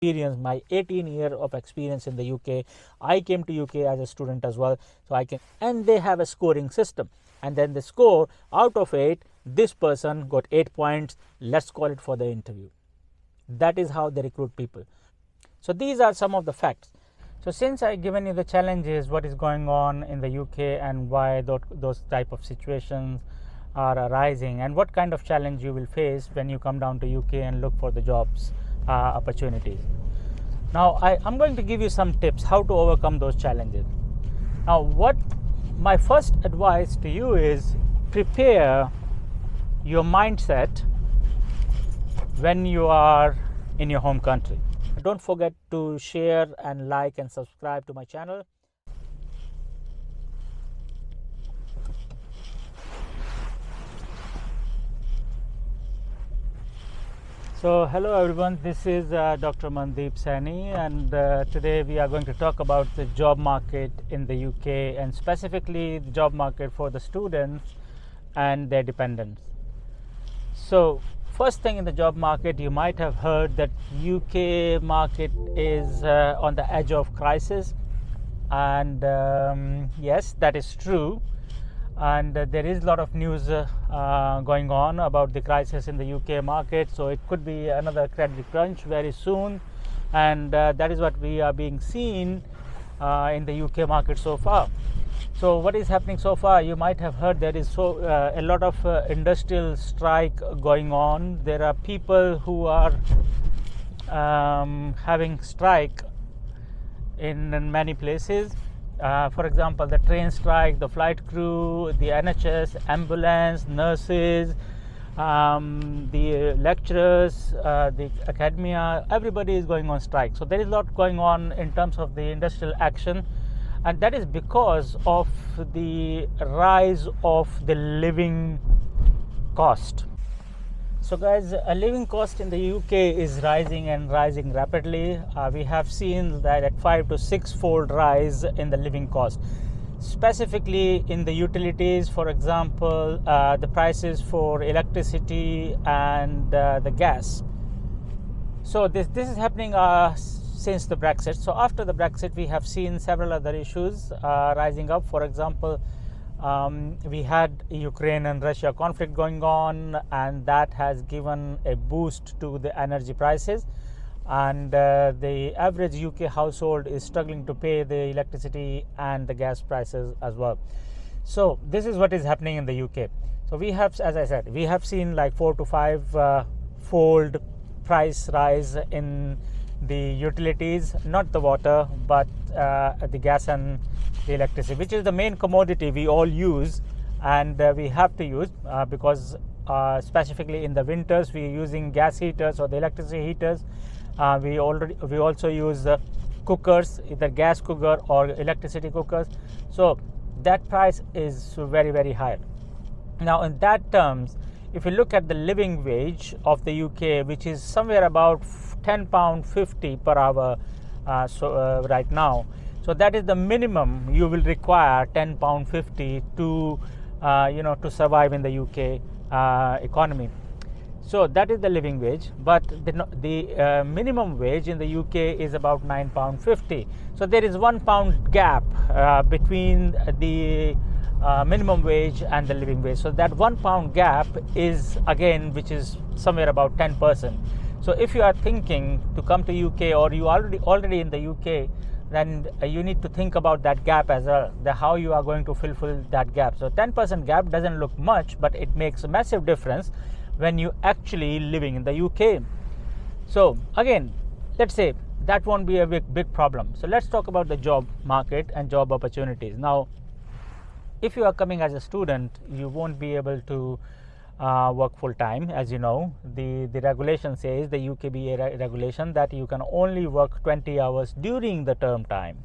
experience, my 18-year of experience in the UK. I came to UK as a student as well, so I can, and they have a scoring system, and then the score out of 8, this person got 8 points, let's call it for the interview. That is how they recruit people. So these are some of the facts. So since I've given you the challenges, what is going on in the UK and why those type of situations are arising, and what kind of challenge you will face when you come down to UK and look for the jobs opportunities. Now I'm going to give you some tips how to overcome those challenges. Now what my first advice to you is, prepare your mindset when you are in your home country. Don't forget to share and like and subscribe to my channel. So hello everyone, this is Dr. Mandeep Saini, and today we are going to talk about the job market in the UK, and specifically the job market for the students and their dependents. So first thing, in the job market, you might have heard that UK market is on the edge of crisis, and yes, that is true. And there is a lot of news going on about the crisis in the UK market, so it could be another credit crunch very soon, and that is what we are being seen in the UK market so far. So what is happening so far? You might have heard there is a lot of industrial strike going on. There are people who are having strike in many places. For example, the train strike, the flight crew, the NHS, ambulance, nurses, the lecturers, the academia, everybody is going on strike. So there is a lot going on in terms of the industrial action, and that is because of the rise of the living cost. So guys, a living cost in the UK is rising and rising rapidly. We have seen that at 5 to 6-fold rise in the living cost, specifically in the utilities. For example, the prices for electricity and the gas. So this is happening since the Brexit. So after the Brexit, we have seen several other issues rising up. For example, we had Ukraine and Russia conflict going on, and that has given a boost to the energy prices, and the average UK household is struggling to pay the electricity and the gas prices as well. So this is what is happening in the UK. So we have, as I said, we have seen like 4 to 5 fold price rise in the utilities, not the water, but the gas and the electricity, which is the main commodity we all use, and we have to use because specifically in the winters we are using gas heaters or the electricity heaters. We also use cookers, either gas cooker or electricity cookers. So that price is very, very high. Now in that terms, if you look at the living wage of the UK, which is somewhere about £10.50 per hour right now, so that is the minimum you will require, £10.50 to to survive in the UK economy. So that is the living wage, but the minimum wage in the UK is about £9.50. So there is £1 gap between the minimum wage and the living wage. So that £1 gap is, again, which is somewhere about 10%. So if you are thinking to come to UK, or you already in the UK, then you need to think about that gap as well, how you are going to fulfill that gap. So 10% gap doesn't look much, but it makes a massive difference when you actually living in the UK. So again, let's say that won't be a big problem. So let's talk about the job market and job opportunities. Now, if you are coming as a student, you won't be able to work full time. As you know, the regulation says, the UKBA regulation, that you can only work 20 hours during the term time.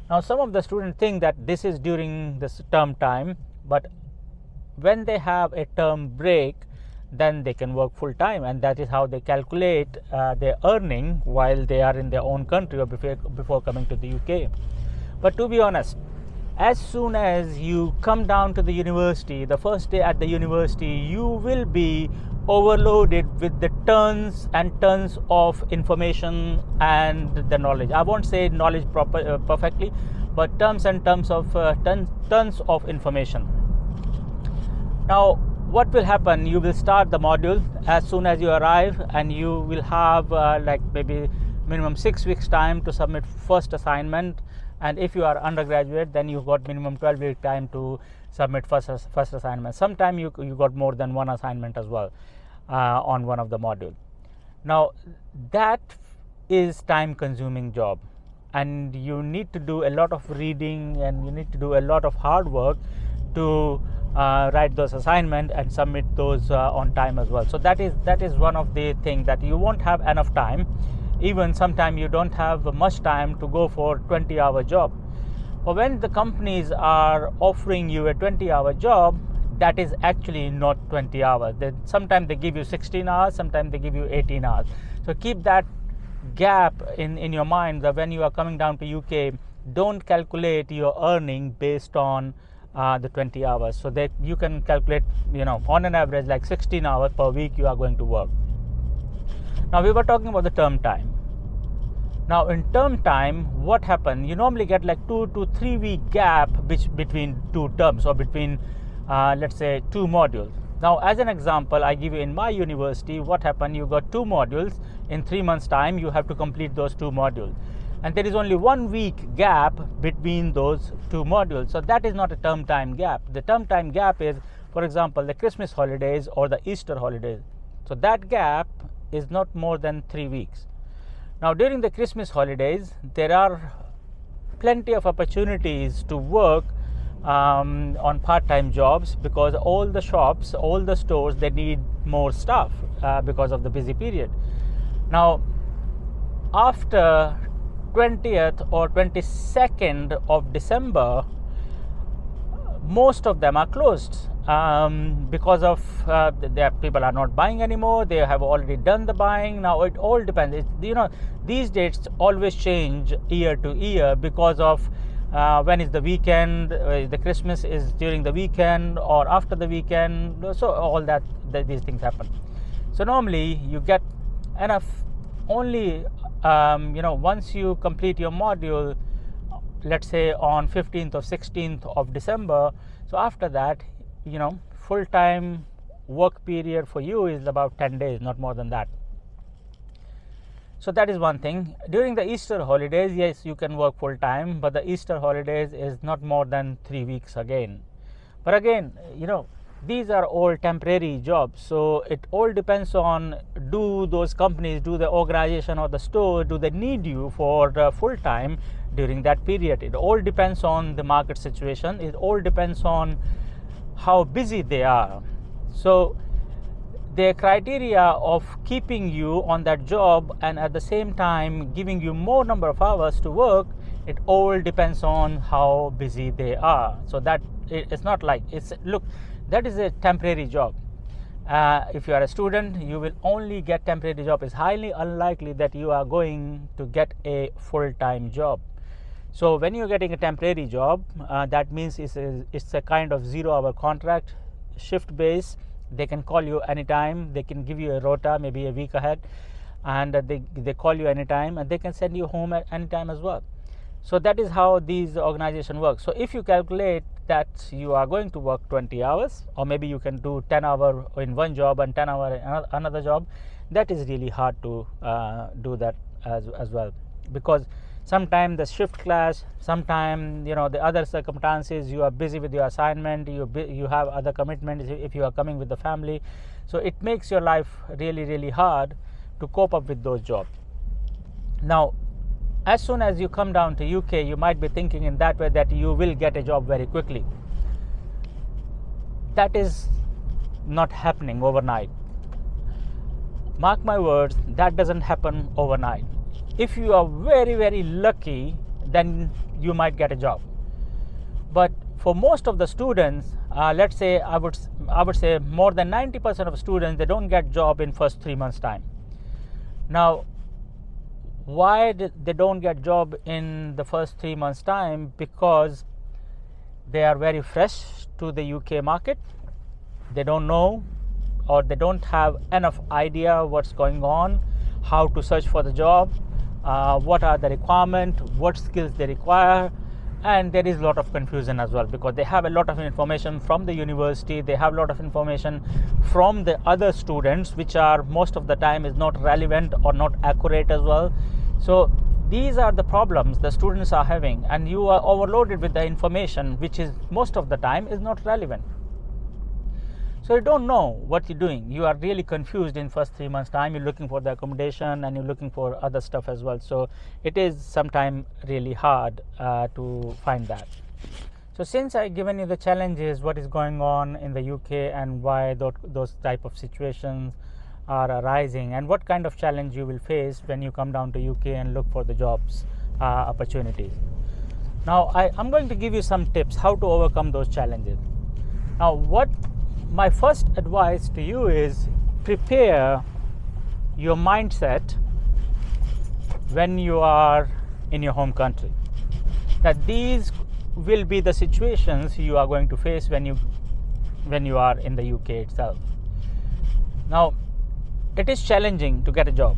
Now some of the students think that this is during this term time, but when they have a term break, then they can work full time, and that is how they calculate their earning while they are in their own country or before coming to the UK. But to be honest, as soon as you come down to the university, the first day at the university, you will be overloaded with the tons and tons of information and the knowledge. I won't say knowledge perfectly, but tons and tons of information. Now, what will happen? You will start the module as soon as you arrive, and you will have like maybe minimum 6 weeks time to submit first assignment. And if you are undergraduate, then you got minimum 12 week time to submit first assignment. Sometime you got more than one assignment as well on one of the module. Now that is time consuming job, and you need to do a lot of reading, and you need to do a lot of hard work to write those assignments and submit those on time as well. So that is one of the things that you won't have enough time. Even sometimes you don't have much time to go for 20-hour job. But when the companies are offering you a 20-hour job, that is actually not 20 hours. Sometimes they give you 16 hours, sometimes they give you 18 hours. So keep that gap in your mind, that when you are coming down to UK, don't calculate your earning based on the 20 hours. So that you can calculate, on an average like 16 hours per week you are going to work. Now we were talking about the term time. Now in term time, what happened? You normally get like 2 to 3 week gap between two terms, or between let's say two modules. Now as an example, I give you in my university, what happened? You got 2 modules. In 3 months time you have to complete those 2 modules, and there is only 1 week gap between those 2 modules. So that is not a term time gap. The term time gap is, for example, the Christmas holidays or the Easter holidays. So that gap is not more than 3 weeks. Now during the Christmas holidays, there are plenty of opportunities to work on part-time jobs, because all the shops, all the stores, they need more staff because of the busy period. Now after 20th or 22nd of December, most of them are closed because of people are not buying anymore. They have already done the buying. Now it all depends. These dates always change year to year because of when is the weekend. The Christmas is during the weekend or after the weekend. So all that these things happen. So normally you get enough only once you complete your module, let's say on 15th or 16th of December. So after that, full-time work period for you is about 10 days, not more than that. So that is one thing. During the Easter holidays, yes, you can work full-time, but the Easter holidays is not more than 3 weeks again. But again, these are all temporary jobs. So it all depends on, do those companies, do the organization or the store, do they need you for full-time during that period? It all depends on the market situation. It all depends on how busy they are. So the criteria of keeping you on that job and at the same time giving you more number of hours to work, it all depends on how busy they are. So that it's not like that is a temporary job. If you are a student, you will only get temporary job. It's highly unlikely that you are going to get a full-time job. So when you're getting a temporary job, that means it's a kind of 0-hour contract, shift base. They can call you anytime. They can give you a rota maybe a week ahead, and they call you anytime, and they can send you home at any time as well. So that is how these organizations work. So if you calculate that you are going to work 20 hours, or maybe you can do 10 hours in one job and 10 hours in another job, that is really hard to do that as well, because sometimes the shift clash, sometimes the other circumstances, you are busy with your assignment, you have other commitments if you are coming with the family. So it makes your life really, really hard to cope up with those jobs. Now as soon as you come down to UK, you might be thinking in that way that you will get a job very quickly. That is not happening overnight. Mark my words, that doesn't happen overnight. If you are very, very lucky, then you might get a job. But for most of the students, let's say I would say more than 90% of students, they don't get job in first 3 months time. Now why they don't get job in the first 3 months time? Because they are very fresh to the UK market. They don't know or they don't have enough idea what's going on, how to search for the job, what are the requirements, what skills they require. And there is a lot of confusion as well, because they have a lot of information from the university, they have a lot of information from the other students, which are most of the time is not relevant or not accurate as well. So these are the problems the students are having, and you are overloaded with the information which is most of the time is not relevant. So you don't know what you're doing. You are really confused in first 3 months time. You're looking for the accommodation and you're looking for other stuff as well. So it is sometimes really hard to find that. So since I've given you the challenges, what is going on in the UK and why those type of situations are arising, and what kind of challenge you will face when you come down to UK and look for the jobs opportunities. Now I'm going to give you some tips how to overcome those challenges. Now my first advice to you is prepare your mindset when you are in your home country, that these will be the situations you are going to face when you are in the UK itself. Now it is challenging to get a job.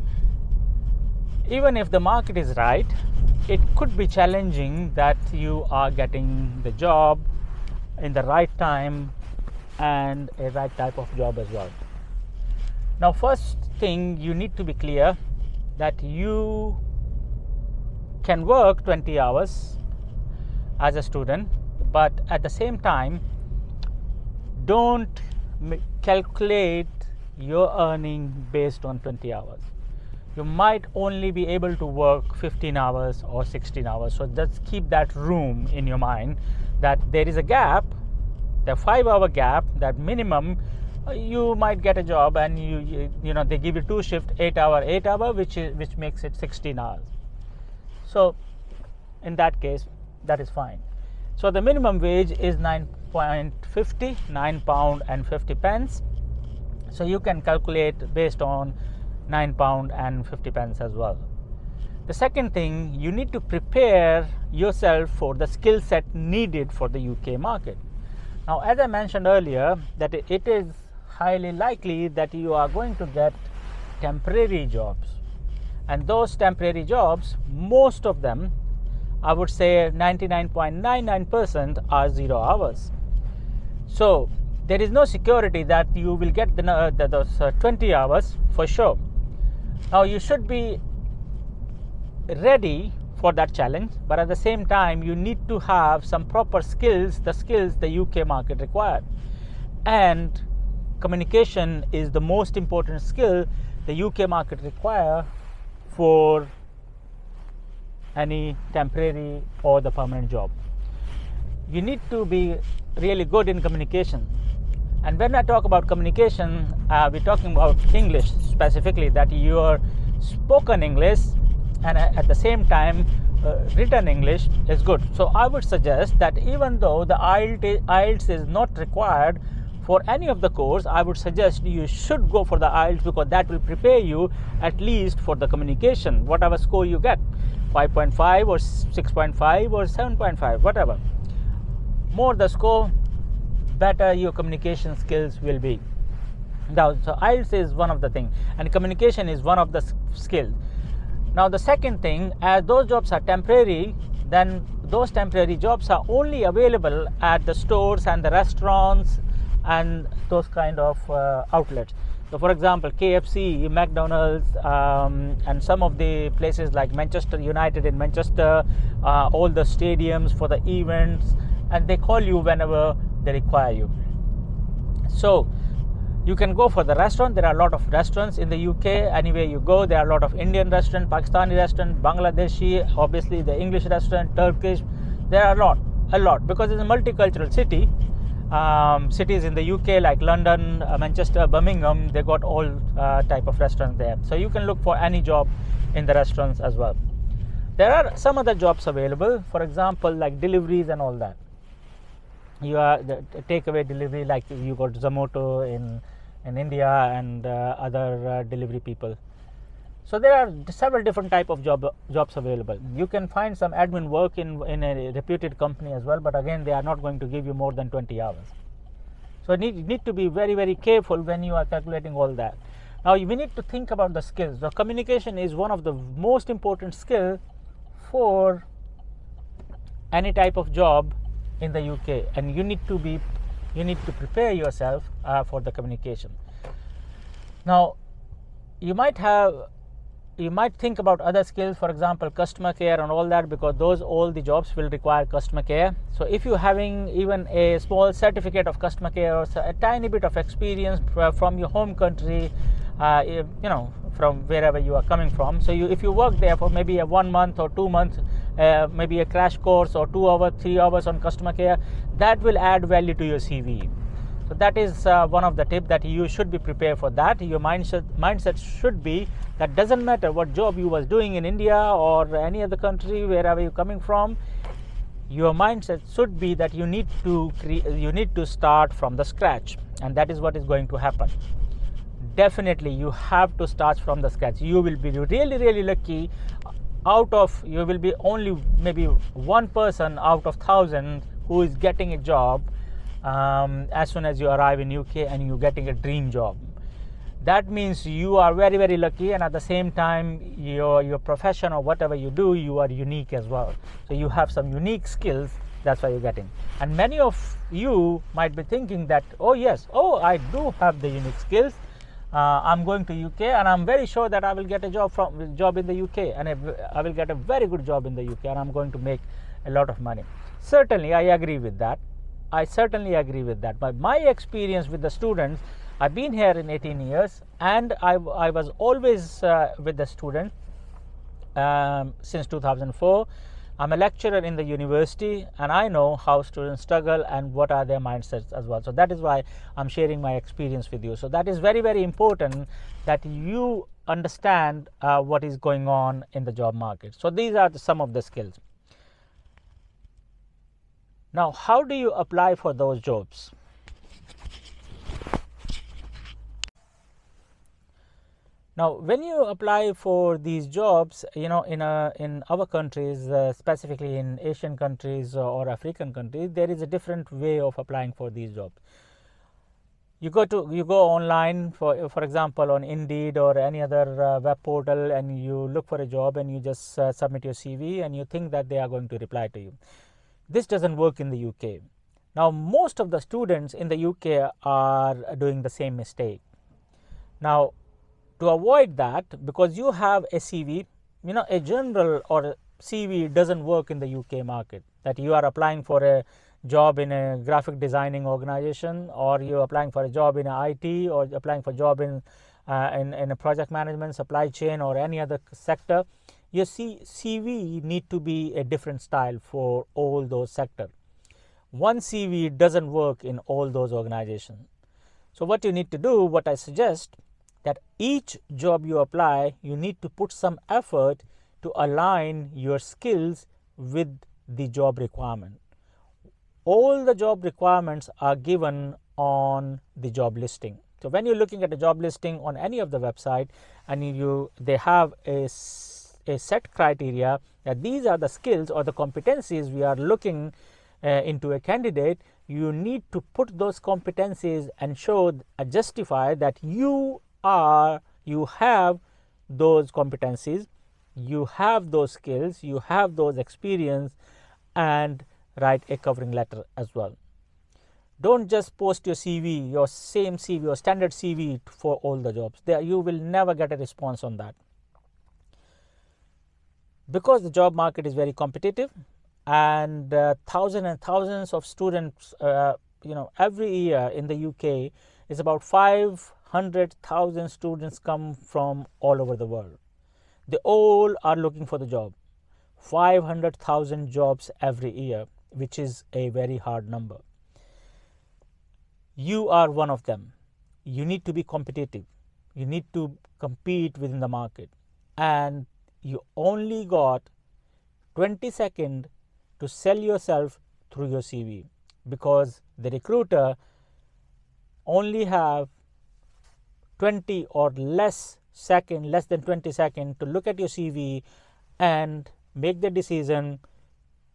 Even if the market is right, it could be challenging that you are getting the job in the right time and a right type of job as well. Now first thing, you need to be clear that you can work 20 hours as a student, but at the same time don't calculate your earning based on 20 hours. You might only be able to work 15 hours or 16 hours. So just keep that room in your mind, that there is a gap, the 5-hour gap, that minimum you might get a job, and you know they give you 2 shifts, 8 hour, which makes it 16 hours. So in that case, that is fine. So the minimum wage is £9.50, £9.50. So you can calculate based on £9.50 as well. The second thing, you need to prepare yourself for the skill set needed for the UK market. Now, as I mentioned earlier, that it is highly likely that you are going to get temporary jobs, and those temporary jobs, most of them, I would say 99.99% are 0 hours. So there is no security that you will get those 20 hours for sure. Now you should be ready for that challenge, but at the same time you need to have some proper skills, the skills the UK market requires. And communication is the most important skill the UK market require for any temporary or the permanent job. You need to be really good in communication. And when I talk about communication, we're talking about English specifically, that your spoken English and at the same time written English is good. So I would suggest that even though the IELTS is not required for any of the course, I would suggest you should go for the IELTS, because that will prepare you at least for the communication, whatever score you get, 5.5 or 6.5 or 7.5, whatever. More the score, better your communication skills will be. Now, so IELTS is one of the things, and communication is one of the skills. Now the second thing, as those jobs are temporary, then those temporary jobs are only available at the stores and the restaurants and those kind of outlets. So for example, KFC, McDonald's, and some of the places like Manchester United in Manchester, all the stadiums for the events, and they call you whenever they require you. So you can go for the restaurant. There are a lot of restaurants in the UK. Anywhere you go, there are a lot of Indian restaurants, Pakistani restaurants, Bangladeshi, obviously the English restaurant, Turkish. There are a lot, because it's a multicultural city. Cities in the UK like London, Manchester, Birmingham, they got all type of restaurants there. So you can look for any job in the restaurants as well. There are some other jobs available, for example, like deliveries and all that. You are the takeaway delivery, like you got Zomato in India and other delivery people. So there are several different type of jobs available. You can find some admin work in a reputed company as well, but again they are not going to give you more than 20 hours. So you need to be very, very careful when you are calculating all that. Now we need to think about the skills. The communication is one of the most important skills for any type of job in the UK, and you need to prepare yourself for the communication. Now you might think about other skills, for example customer care and all that, because all the jobs will require customer care. So if you're having even a small certificate of customer care or a tiny bit of experience from your home country, from wherever you are coming from, so if you work there for maybe a 1 month or 2 months, maybe a crash course or 2 hours, 3 hours on customer care, that will add value to your CV. So that is one of the tips, that you should be prepared for that. Your mindset should be that doesn't matter what job you was doing in India or any other country, wherever you're coming from, your mindset should be that you need to start from the scratch, and that is what is going to happen. Definitely you have to start from the scratch. You will be really, really lucky. You will be only maybe one person out of 1,000 who is getting a job as soon as you arrive in UK and you're getting a dream job. That means you are very, very lucky, and at the same time your profession or whatever you do, you are unique as well. So you have some unique skills, that's why you're getting. And many of you might be thinking that, I do have the unique skills. I'm going to UK and I'm very sure that I will get a job in the UK, and I will get a very good job in the UK, and I'm going to make a lot of money. Certainly I agree with that. But my experience with the students, I've been here in 18 years, and I was always with the student since 2004. I'm a lecturer in the university, and I know how students struggle and what are their mindsets as well. So that is why I'm sharing my experience with you. So that is very, very important that you understand what is going on in the job market. So these are some of the skills. Now, how do you apply for those jobs? Now, when you apply for these jobs, in our countries, specifically in Asian countries or African countries, there is a different way of applying for these jobs. You go online, for example, on Indeed or any other web portal, and you look for a job and you just submit your CV, and you think that they are going to reply to you. This doesn't work in the UK. Now, most of the students in the UK are doing the same mistake. Now, to avoid that, because you have a CV, a general or a CV doesn't work in the UK market. That you are applying for a job in a graphic designing organization, or you're applying for a job in IT, or applying for a job in a project management, supply chain, or any other sector. Your CV need to be a different style for all those sectors. One CV doesn't work in all those organizations. So what you need to do, what I suggest, that each job you apply, you need to put some effort to align your skills with the job requirement. All the job requirements are given on the job listing. So when you're looking at a job listing on any of the website, and they have a set criteria that these are the skills or the competencies we are looking into a candidate, you need to put those competencies and justify that you have those competencies, you have those skills, you have those experience, and write a covering letter as well. Don't just post your CV, your same CV or standard CV for all the jobs. You will never get a response on that. Because the job market is very competitive, and thousands and thousands of students, every year in the UK is about 500,000 students come from all over the world. They all are looking for the job. 500,000 jobs every year, which is a very hard number. You are one of them. You need to be competitive. You need to compete within the market, and you only got 20 seconds to sell yourself through your CV, because the recruiter only have 20 or less than 20 seconds to look at your CV and make the decision,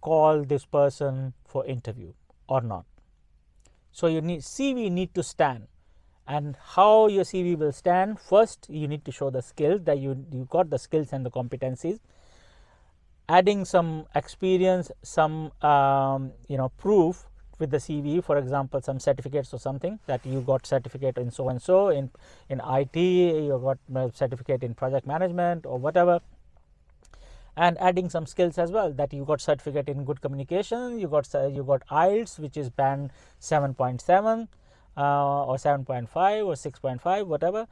call this person for interview or not. So your CV need to stand. And how your CV will stand? First, you need to show the skills, that you got the skills and the competencies. Adding some experience, some proof with the CV, for example, some certificates or something, that you got certificate in so and so, in IT, you got a certificate in project management or whatever. And adding some skills as well, that you got certificate in good communication, you got IELTS, which is band 7.7 or 7.5 or 6.5, whatever,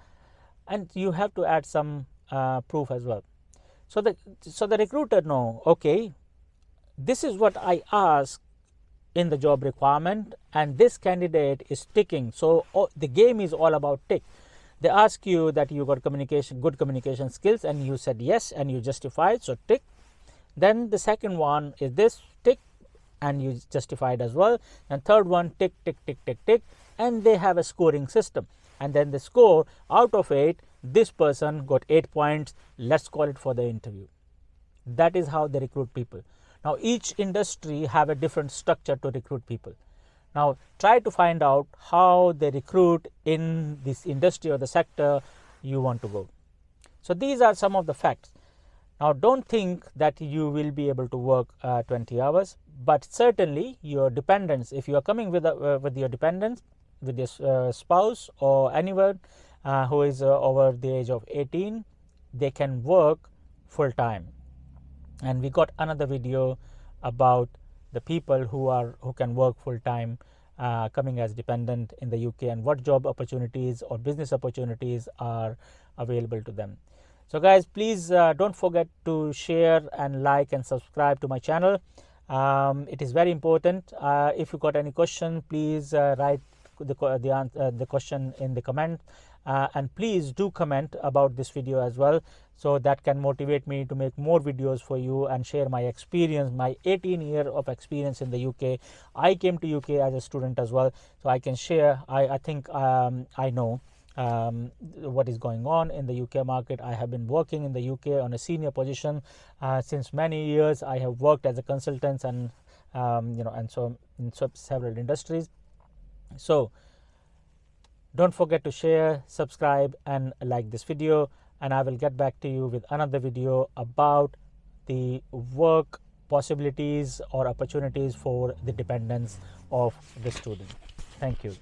and you have to add some proof as well. So the recruiter know, okay, this is what I ask in the job requirement, and this candidate is ticking. So the game is all about tick. They ask you that you got good communication skills, and you said yes, and you justified, so tick. Then the second one is this, tick, and you justified as well. And third one, tick, tick, tick, tick, tick, and they have a scoring system. And then the score, out of 8, this person got 8 points, let's call it for the interview. That is how they recruit people. Now each industry have a different structure to recruit people. Now try to find out how they recruit in this industry or the sector you want to go. So these are some of the facts. Now don't think that you will be able to work 20 hours, but certainly your dependents, if you are coming with your dependents, with your spouse or anyone who is over the age of 18, they can work full time. And we got another video about the people who can work full time coming as dependent in the UK, and what job opportunities or business opportunities are available to them. So guys, please don't forget to share and like and subscribe to my channel. It is very important. If you got any question, please write the question in the comment, and please do comment about this video as well, so that can motivate me to make more videos for you and share my experience, my 18 year of experience in the UK. I came to UK as a student as well, so I can share. I think I know what is going on in the UK market. I have been working in the UK on a senior position since many years. I have worked as a consultant and and so in several industries. So don't forget to share, subscribe and like this video, and I will get back to you with another video about the work possibilities or opportunities for the dependents of the student. Thank you.